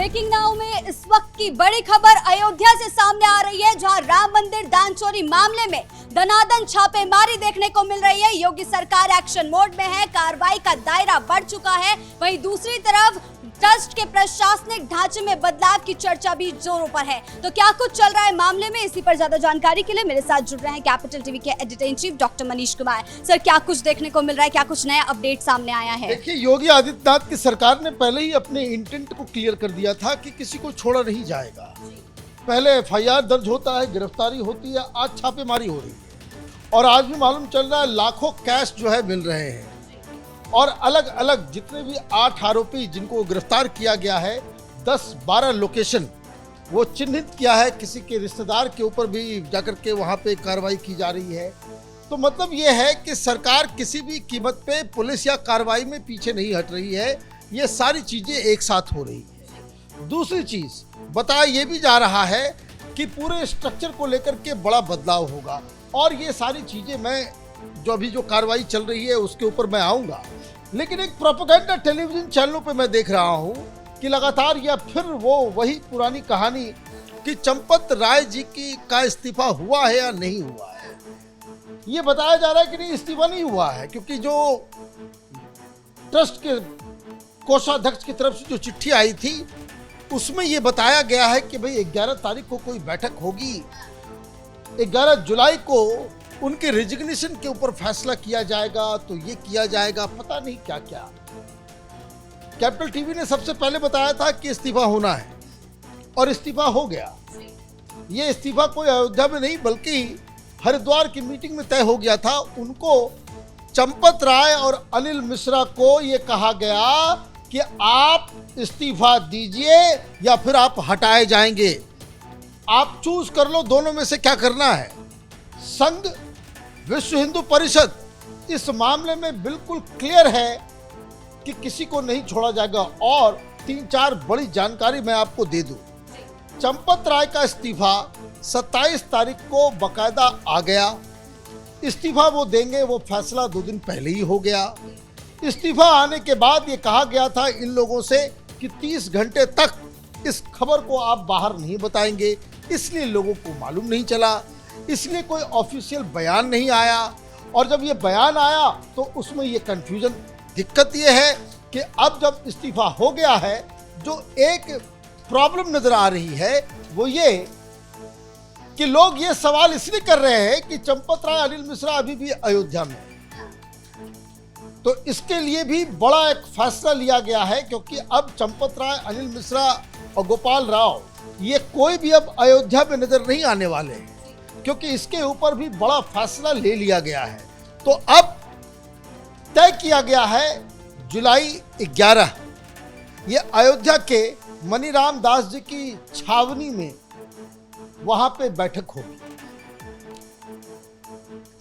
Breaking now में इस वक्त की बड़ी खबर अयोध्या से सामने आ रही है, जहां राम मंदिर दान चोरी मामले में दनादन छापेमारी देखने को मिल रही है। योगी सरकार एक्शन मोड में है, कार्रवाई का दायरा बढ़ चुका है। वहीं दूसरी तरफ ट्रस्ट के प्रशासनिक ढांचे में बदलाव की चर्चा भी जोरों पर है। तो क्या कुछ चल रहा है मामले में, इसी पर ज्यादा जानकारी के लिए मेरे साथ जुड़ रहे हैं कैपिटल टीवी के editor in chief doctor Manish Kumar. Sir, क्या कुछ देखने को मिल रहा है, क्या कुछ नया अपडेट सामने आया है? देखिए, योगी आदित्यनाथ की सरकार ने पहले ही अपने इंटेंट को क्लियर कर दिया था कि किसी को छोड़ा नहीं जाएगा। पहले एफआईआर दर्ज होता है, गिरफ्तारी होती है, आज छापेमारी हो रही है और आज भी मालूम चल रहा है लाखों कैश जो है मिल रहे हैं। और अलग अलग जितने भी 8 आरोपी जिनको गिरफ्तार किया गया है, 10-12 लोकेशन वो चिन्हित किया है। किसी के रिश्तेदार के ऊपर भी जाकर के वहाँ पे कार्रवाई की जा रही है। तो मतलब ये है कि सरकार किसी भी कीमत पे पुलिस या कार्रवाई में पीछे नहीं हट रही है। ये सारी चीज़ें एक साथ हो रही है। दूसरी चीज़ बताया ये भी जा रहा है कि पूरे स्ट्रक्चर को लेकर के बड़ा बदलाव होगा और ये सारी चीज़ें मैं जो अभी जो कार्रवाई चल रही है उसके ऊपर मैं आऊँगा। लेकिन एक प्रोपेगेंडा टेलीविजन चैनलों पे मैं देख रहा हूँ कि लगातार या फिर वो वही पुरानी कहानी कि चंपत राय जी का इस्तीफा हुआ है या नहीं हुआ है। ये बताया जा रहा है कि नहीं, इस्तीफा नहीं हुआ है, क्योंकि जो ट्रस्ट के कोषाध्यक्ष की तरफ से जो चिट्ठी आई थी उसमें ये बताया गया है कि भाई 11 तारीख को कोई बैठक होगी, 11 जुलाई को उनके रेजिग्नेशन के ऊपर फैसला किया जाएगा, तो ये किया जाएगा, पता नहीं क्या क्या। कैपिटल टीवी ने सबसे पहले बताया था कि इस्तीफा होना है और इस्तीफा हो गया। ये इस्तीफा कोई अयोध्या में नहीं बल्कि हरिद्वार की मीटिंग में तय हो गया था। उनको चंपत राय और अनिल मिश्रा को ये कहा गया कि आप इस्तीफा दीजिए या फिर आप हटाए जाएंगे, आप चूज कर लो, दोनों में से क्या करना है। संघ विश्व हिंदू परिषद इस मामले में बिल्कुल क्लियर है कि किसी को नहीं छोड़ा जाएगा। और 3-4 बड़ी जानकारी मैं आपको दे दूं। चंपत राय का इस्तीफा 27 तारीख को बकायदा आ गया। इस्तीफा वो देंगे, वो फैसला 2 दिन पहले ही हो गया। इस्तीफा आने के बाद ये कहा गया था इन लोगों से कि 30 घंटे तक इस खबर को आप बाहर नहीं बताएंगे, इसलिए लोगों को मालूम नहीं चला, इसलिए कोई ऑफिशियल बयान नहीं आया। और जब ये बयान आया तो उसमें ये कंफ्यूजन, दिक्कत ये है कि अब जब इस्तीफा हो गया है, जो एक प्रॉब्लम नजर आ रही है वो ये कि लोग ये सवाल इसलिए कर रहे हैं कि चंपत राय अनिल मिश्रा अभी भी अयोध्या में, तो इसके लिए भी बड़ा एक फैसला लिया गया है। क्योंकि अब चंपत राय, अनिल मिश्रा और गोपाल राव ये कोई भी अब अयोध्या में नजर नहीं आने वाले हैं, क्योंकि इसके ऊपर भी बड़ा फैसला ले लिया गया है। तो अब तय किया गया है जुलाई 11 ये अयोध्या के मनीराम दास जी की छावनी में वहां पे बैठक होगी।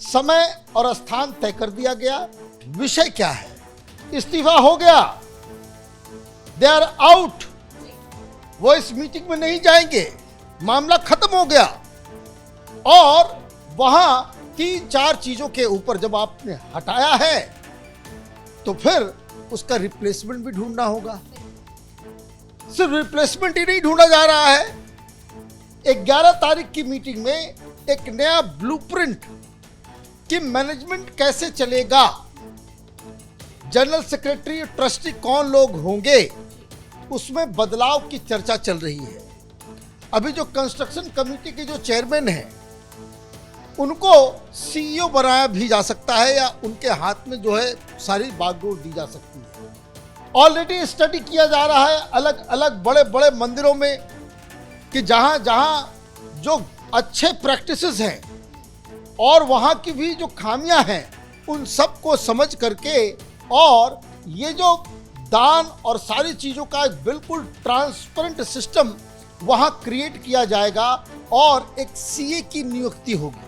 समय और स्थान तय कर दिया गया। विषय क्या है? इस्तीफा हो गया, दे आर आउट, वो इस मीटिंग में नहीं जाएंगे, मामला खत्म हो गया। और वहां 3-4 चीजों के ऊपर जब आपने हटाया है तो फिर उसका रिप्लेसमेंट भी ढूंढना होगा। सिर्फ रिप्लेसमेंट ही नहीं ढूंढा जा रहा है। 11 तारीख की मीटिंग में एक नया ब्लूप्रिंट कि मैनेजमेंट कैसे चलेगा, जनरल सेक्रेटरी, ट्रस्टी कौन लोग होंगे, उसमें बदलाव की चर्चा चल रही है। अभी जो कंस्ट्रक्शन कमेटी के जो चेयरमैन हैं उनको सीईओ बनाया भी जा सकता है या उनके हाथ में जो है सारी बागडोर दी जा सकती है। ऑलरेडी स्टडी किया जा रहा है अलग अलग बड़े बड़े मंदिरों में कि जहां जहां जो अच्छे प्रैक्टिसेस हैं और वहां की भी जो खामियां हैं उन सब को समझ करके और ये जो दान और सारी चीज़ों का एक बिल्कुल ट्रांसपेरेंट सिस्टम वहां क्रिएट किया जाएगा और एक सीए की नियुक्ति होगी।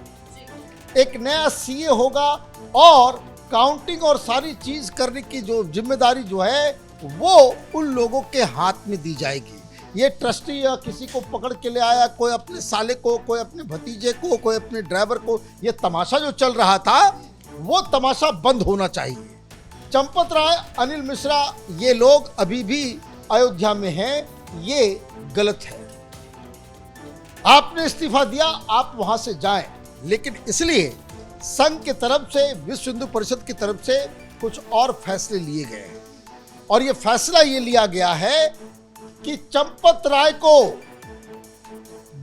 एक नया सीए होगा और काउंटिंग और सारी चीज करने की जो जिम्मेदारी जो है वो उन लोगों के हाथ में दी जाएगी। ये ट्रस्टी या किसी को पकड़ के ले आया, कोई अपने साले को, कोई अपने भतीजे को, कोई अपने ड्राइवर को, ये तमाशा जो चल रहा था वो तमाशा बंद होना चाहिए। चंपत राय, अनिल मिश्रा ये लोग अभी भी अयोध्या में हैं ये गलत है। आपने इस्तीफा दिया, आप वहां से जाएं, लेकिन इसलिए संघ की तरफ से, विश्व हिंदू परिषद की तरफ से कुछ और फैसले लिए गए हैं। और ये फैसला ये लिया गया है कि चंपत राय को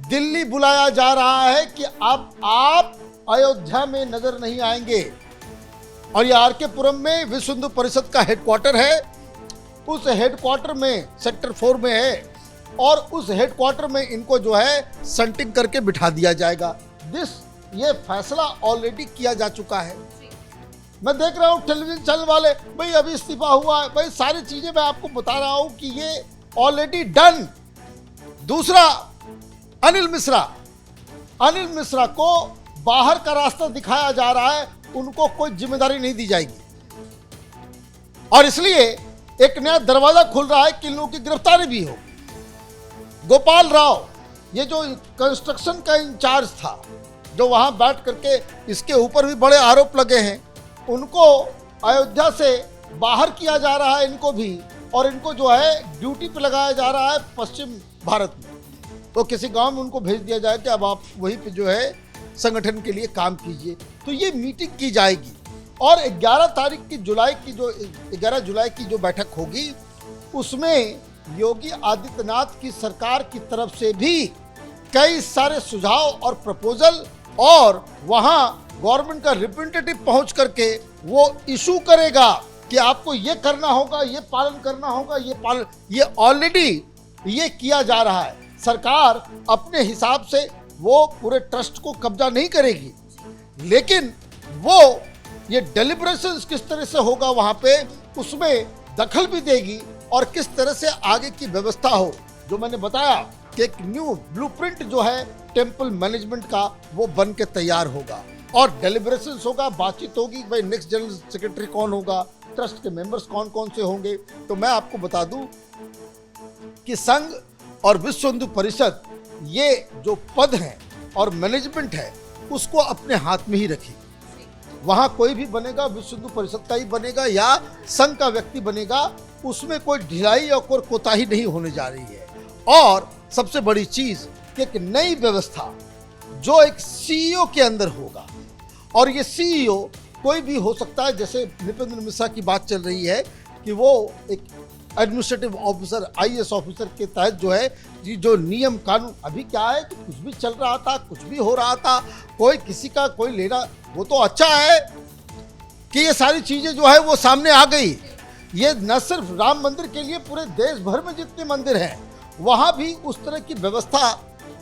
दिल्ली बुलाया जा रहा है कि आप अयोध्या में नजर नहीं आएंगे। और ये आरके पुरम में विश्व हिंदू परिषद का हेडक्वार्टर है, उस हेडक्वार्टर में सेक्टर 4 में है, और उस हेडक्वार्टर में इनको जो है संटिंग करके बिठा दिया जाएगा। ये फैसला ऑलरेडी किया जा चुका है। मैं देख रहा हूं टेलीविजन चैनल वाले, भाई अभी इस्तीफा हुआ है, भाई सारी चीजें मैं आपको बता रहा हूं कि ये ऑलरेडी डन। दूसरा, अनिल मिश्रा को बाहर का रास्ता दिखाया जा रहा है, उनको कोई जिम्मेदारी नहीं दी जाएगी। और इसलिए एक नया दरवाजा खुल रहा है कि इन लोगों की गिरफ्तारी भी हो। गोपाल राव, ये जो कंस्ट्रक्शन का इंचार्ज था, जो वहां बैठ करके इसके ऊपर भी बड़े आरोप लगे हैं, उनको अयोध्या से बाहर किया जा रहा है इनको भी, और इनको जो है ड्यूटी पे लगाया जा रहा है पश्चिम भारत में। तो किसी गांव में उनको भेज दिया जाए कि अब आप वहीं पे जो है संगठन के लिए काम कीजिए। तो ये मीटिंग की जाएगी और 11 जुलाई की जो बैठक होगी, उसमें योगी आदित्यनाथ की सरकार की तरफ से भी कई सारे सुझाव और प्रपोजल, और वहां गवर्नमेंट का रिप्रेजेंटेटिव पहुंच करके वो इशू करेगा कि आपको ये करना होगा, ये पालन करना होगा, ये ऑलरेडी ये किया जा रहा है। सरकार अपने हिसाब से वो पूरे ट्रस्ट को कब्जा नहीं करेगी, लेकिन वो ये डेलिब्रेशंस किस तरह से होगा वहां पे, उसमें दखल भी देगी, और किस तरह से आगे की व्यवस्था हो। जो मैंने बताया कि एक न्यू ब्लूप्रिंट जो है टेम्पल मैनेजमेंट का, वो बन के तैयार होगा, और डेलिब्रेशंस होगा, बातचीत होगी, भाई नेक्स्ट जनरल सेक्रेटरी कौन होगा, ट्रस्ट के मेंबर्स कौन कौन से होंगे। तो मैं आपको बता दूं कि संघ और विश्व हिंदू परिषद ये जो पद है और मैनेजमेंट है, उसको अपने हाथ में ही रखेगी। वहां कोई भी बनेगा, विश्व हिंदू परिषद का ही बनेगा या संघ का व्यक्ति बनेगा, उसमें कोई ढिलाई और कोई कोताही नहीं होने जा रही है। और सबसे बड़ी चीज कि एक नई व्यवस्था जो एक सीईओ के अंदर होगा, और ये सीईओ कोई भी हो सकता है। जैसे नृपेंद्र मिश्रा की बात चल रही है कि वो एक एडमिनिस्ट्रेटिव ऑफिसर, आईएएस ऑफिसर के तहत जो है जो नियम कानून, अभी क्या है कि कुछ भी चल रहा था, कुछ भी हो रहा था, कोई किसी का कोई लेना, वो तो अच्छा है कि ये सारी चीजें जो है वो सामने आ गई। ये न सिर्फ राम मंदिर के लिए, पूरे देश भर में जितने मंदिर हैं वहां भी उस तरह की व्यवस्था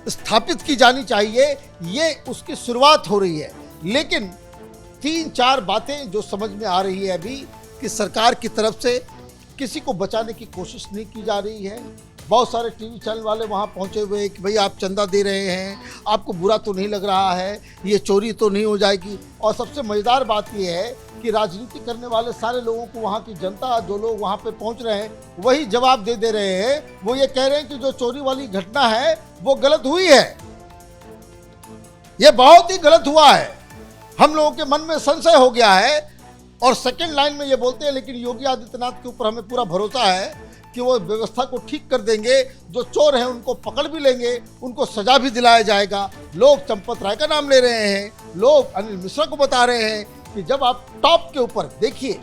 स्थापित की जानी चाहिए। ये उसकी शुरुआत हो रही है, लेकिन 3-4 बातें जो समझ में आ रही है अभी कि सरकार की तरफ से किसी को बचाने की कोशिश नहीं की जा रही है। बहुत सारे टीवी चैनल वाले वहाँ पहुँचे हुए हैं कि भाई आप चंदा दे रहे हैं, आपको बुरा तो नहीं लग रहा है, ये चोरी तो नहीं हो जाएगी। और सबसे मज़ेदार बात ये है कि राजनीति करने वाले सारे लोगों को, वहाँ की जनता, जो लोग वहाँ पे पहुँच रहे हैं, वही जवाब दे रहे हैं। वो ये कह रहे हैं कि जो चोरी वाली घटना है वो गलत हुई है, ये बहुत ही गलत हुआ है, हम लोगों के मन में संशय हो गया है। और सेकंड लाइन में ये बोलते हैं, लेकिन योगी आदित्यनाथ के ऊपर हमें पूरा भरोसा है कि वो व्यवस्था को ठीक कर देंगे, जो चोर हैं उनको पकड़ भी लेंगे, उनको सजा भी दिलाया जाएगा। लोग चंपत राय का नाम ले रहे हैं, लोग अनिल मिश्रा को बता रहे हैं कि जब आप टॉप के ऊपर देखिए,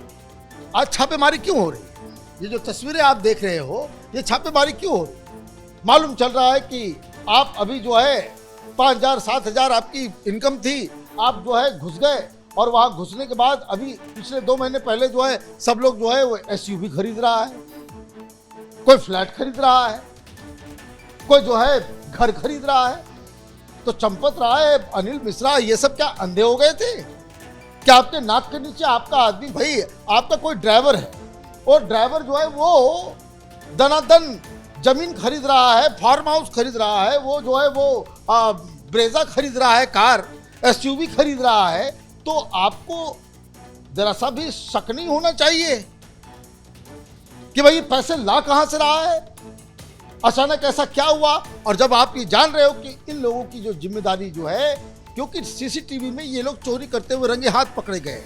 आज छापेमारी क्यों हो रही है, ये जो तस्वीरें आप देख रहे हो, ये छापेमारी क्यों हो रही है। मालूम चल रहा है कि आप अभी जो है 5,000-7,000 आपकी इनकम थी, आप जो है घुस गए, और वहां घुसने के बाद अभी पिछले 2 महीने पहले जो है सब लोग जो है वो एसयूवी खरीद रहा है, कोई फ्लैट खरीद रहा है, कोई जो है घर खरीद रहा है। तो चंपत राय, अनिल मिश्रा, ये सब क्या अंधे हो गए थे? क्या आपके नाक के नीचे आपका आदमी, भाई आपका कोई ड्राइवर है, और ड्राइवर जो है वो दनादन जमीन खरीद रहा है, फार्म हाउस खरीद रहा है, वो जो है वो ब्रेजा खरीद रहा है, कार एसयूवी खरीद रहा है, तो आपको जरा सा भी शक नहीं होना चाहिए कि भाई पैसे ला कहां से रहा है, अचानक ऐसा क्या हुआ। और जब आप ये जान रहे हो कि इन लोगों की जो जिम्मेदारी जो है, क्योंकि सीसीटीवी में ये लोग चोरी करते हुए रंगे हाथ पकड़े गए,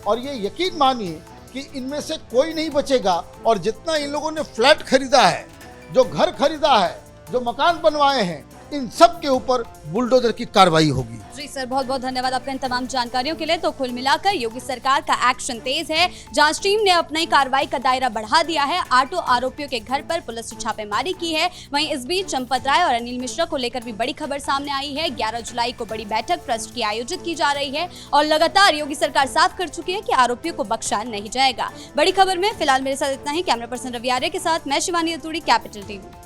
और ये यकीन मानिए कि इनमें से कोई नहीं बचेगा। और जितना इन लोगों ने फ्लैट खरीदा है, जो घर खरीदा है, जो मकान बनवाए हैं, इन सब के ऊपर बुलडोजर की कार्रवाई होगी। जी सर, बहुत बहुत धन्यवाद आपका इन तमाम जानकारियों के लिए। तो कुल मिलाकर योगी सरकार का एक्शन तेज है। जांच टीम ने अपनी कार्रवाई का दायरा बढ़ा दिया है। 8 आरोपियों के घर पर पुलिस ने छापेमारी की है। वहीं इस बीच चंपत राय और अनिल मिश्रा को लेकर भी बड़ी खबर सामने आई है। 11 जुलाई को बड़ी बैठक ट्रस्ट की आयोजित की जा रही है और लगातार योगी सरकार साफ कर चुकी है कि आरोपियों को बख्शा नहीं जाएगा। बड़ी खबर में फिलहाल मेरे साथ इतना ही। कैमरा पर्सन रवि आर्य के साथ मैं शिवानी अतुड़ी, कैपिटल टीवी।